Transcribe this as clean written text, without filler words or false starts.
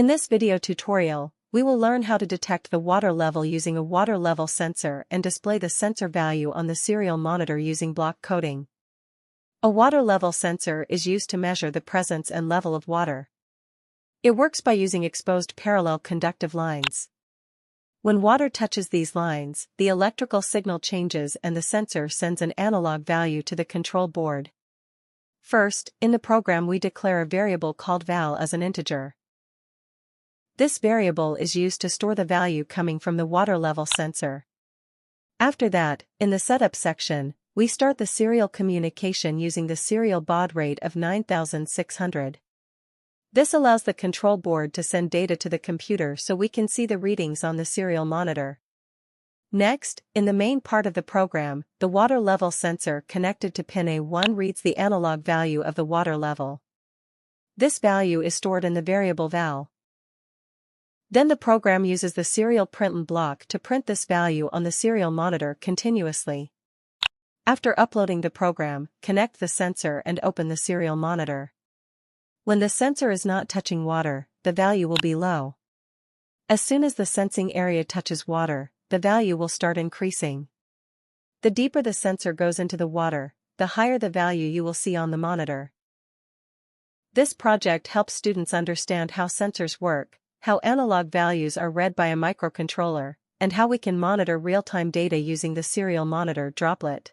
In this video tutorial, we will learn how to detect the water level using a water level sensor and display the sensor value on the serial monitor using block coding. A water level sensor is used to measure the presence and level of water. It works by using exposed parallel conductive lines. When water touches these lines, the electrical signal changes and the sensor sends an analog value to the control board. First, in the program we declare a variable called val as an integer. This variable is used to store the value coming from the water level sensor. After that, in the setup section, we start the serial communication using the serial baud rate of 9600. This allows the control board to send data to the computer so we can see the readings on the serial monitor. Next, in the main part of the program, the water level sensor connected to pin A1 reads the analog value of the water level. This value is stored in the variable val. Then the program uses the serial println block to print this value on the serial monitor continuously. After uploading the program, connect the sensor and open the serial monitor. When the sensor is not touching water, the value will be low. As soon as the sensing area touches water, the value will start increasing. The deeper the sensor goes into the water, the higher the value you will see on the monitor. This project helps students understand how sensors work, how analog values are read by a microcontroller, and how we can monitor real-time data using the serial monitor droplet.